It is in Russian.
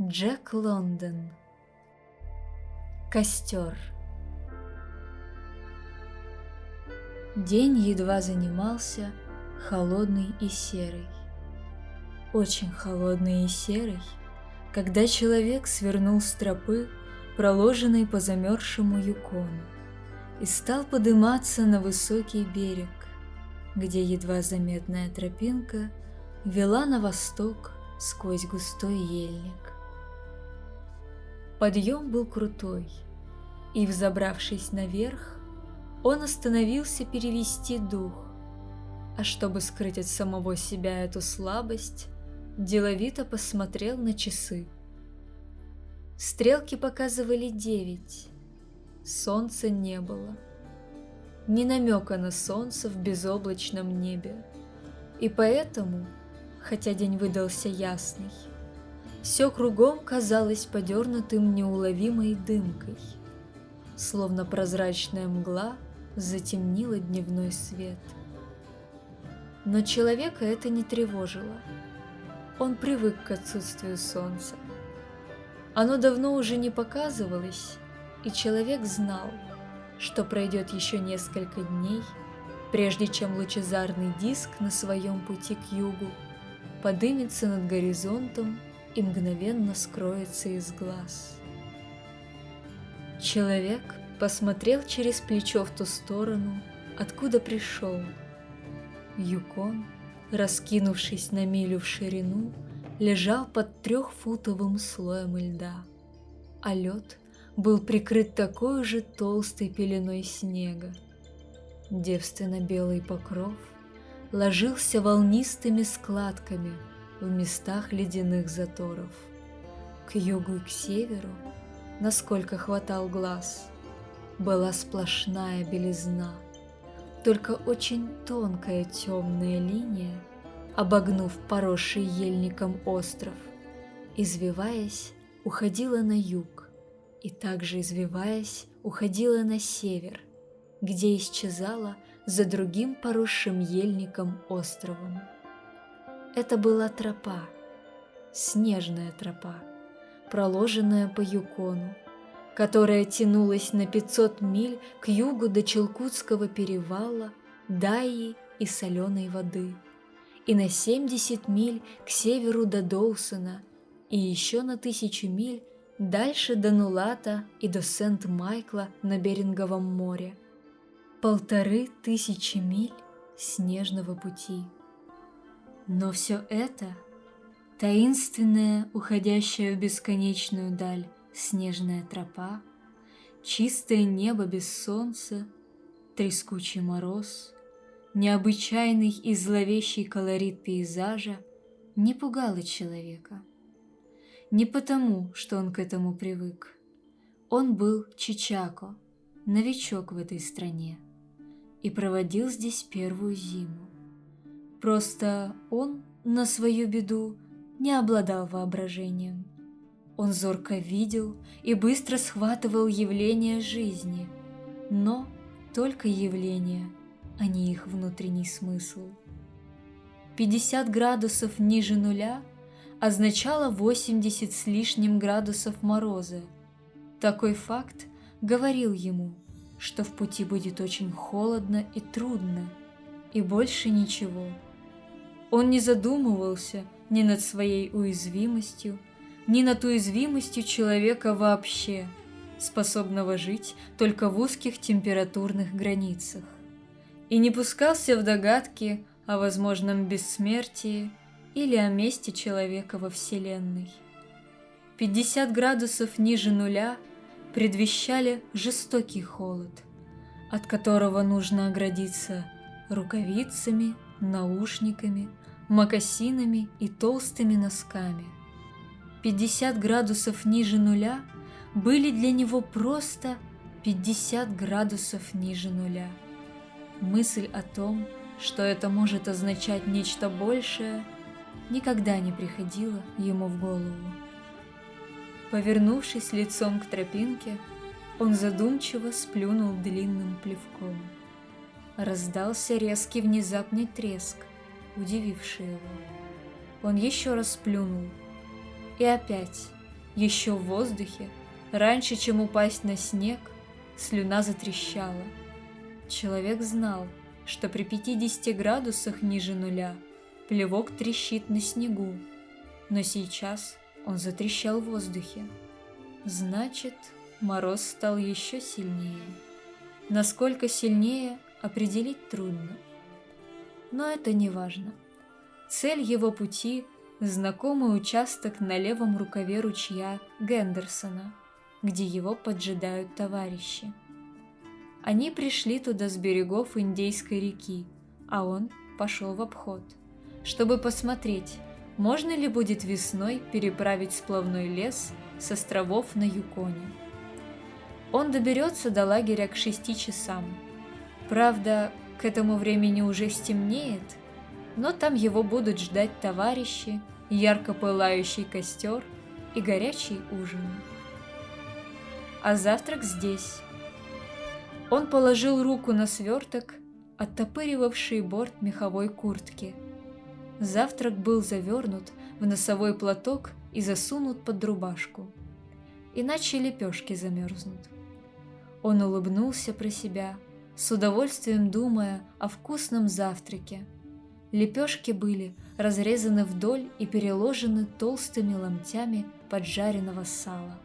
Джек Лондон. Костер. День едва занимался, холодный и серый. Очень холодный и серый, когда человек свернул с тропы, проложенной по замерзшему Юкону, и стал подыматься на высокий берег, где едва заметная тропинка вела на восток сквозь густой ельник. Подъем был крутой, и, взобравшись наверх, он остановился перевести дух, а чтобы скрыть от самого себя эту слабость, деловито посмотрел на часы. Стрелки показывали 9, солнца не было, ни намека на солнце в безоблачном небе, и поэтому, хотя день выдался ясный, все кругом казалось подернутым неуловимой дымкой, словно прозрачная мгла затемнила дневной свет. Но человека это не тревожило. Он привык к отсутствию солнца. Оно давно уже не показывалось, и человек знал, что пройдет еще несколько дней, прежде чем лучезарный диск на своем пути к югу подымется над горизонтом и мгновенно скроется из глаз. Человек посмотрел через плечо в ту сторону, откуда пришел. Юкон, раскинувшись на милю в ширину, лежал под 3-футовым слоем льда, а лед был прикрыт такой же толстой пеленой снега. Девственно-белый покров ложился волнистыми складками в местах ледяных заторов. К югу и к северу, насколько хватал глаз, была сплошная белизна, только очень тонкая темная линия, обогнув поросший ельником остров, извиваясь, уходила на юг, и также извиваясь, уходила на север, где исчезала за другим поросшим ельником островом. Это была тропа, снежная тропа, проложенная по Юкону, которая тянулась на 500 миль к югу до Чилкутского перевала, Дайи и Соленой воды, и на 70 миль к северу до Доусона, и еще на 1000 миль дальше до Нулата и до Сент-Майкла на Беринговом море. 1500 миль снежного пути. Но все это, таинственная, уходящая в бесконечную даль снежная тропа, чистое небо без солнца, трескучий мороз, необычайный и зловещий колорит пейзажа не пугало человека. Не потому, что он к этому привык. Он был чичако, новичок в этой стране, и проводил здесь первую зиму. Просто он, на свою беду, не обладал воображением. Он зорко видел и быстро схватывал явления жизни, но только явления, а не их внутренний смысл. 50 градусов ниже нуля означало 80 с лишним градусов мороза. Такой факт говорил ему, что в пути будет очень холодно и трудно, и больше ничего. Он не задумывался ни над своей уязвимостью, ни над уязвимостью человека вообще, способного жить только в узких температурных границах, и не пускался в догадки о возможном бессмертии или о месте человека во Вселенной. 50 градусов ниже нуля предвещали жестокий холод, от которого нужно оградиться рукавицами, наушниками, мокасинами и толстыми носками. 50 градусов ниже нуля были для него просто 50 градусов ниже нуля. Мысль о том, что это может означать нечто большее, никогда не приходила ему в голову. Повернувшись лицом к тропинке, он задумчиво сплюнул длинным плевком. Раздался резкий внезапный треск, удививший его. Он еще раз сплюнул, и опять Еще в воздухе, раньше, чем упасть на снег, слюна затрещала. Человек знал, что при 50 градусах ниже нуля плевок трещит на снегу, но сейчас он затрещал в воздухе. Значит, мороз стал еще сильнее. Насколько сильнее, определить трудно. Но это не важно. Цель его пути – знакомый участок на левом рукаве ручья Гендерсона, где его поджидают товарищи. Они пришли туда с берегов Индейской реки, а он пошел в обход, чтобы посмотреть, можно ли будет весной переправить сплавной лес с островов на Юконе. Он доберется до лагеря к 6 часам. Правда, к этому времени уже стемнеет, но там его будут ждать товарищи, ярко пылающий костер и горячий ужин. А завтрак здесь. Он положил руку на сверток, оттопыривавший борт меховой куртки. Завтрак был завернут в носовой платок и засунут под рубашку, иначе лепешки замерзнут. Он улыбнулся про себя, с удовольствием думая о вкусном завтраке. Лепешки были разрезаны вдоль и переложены толстыми ломтями поджаренного сала.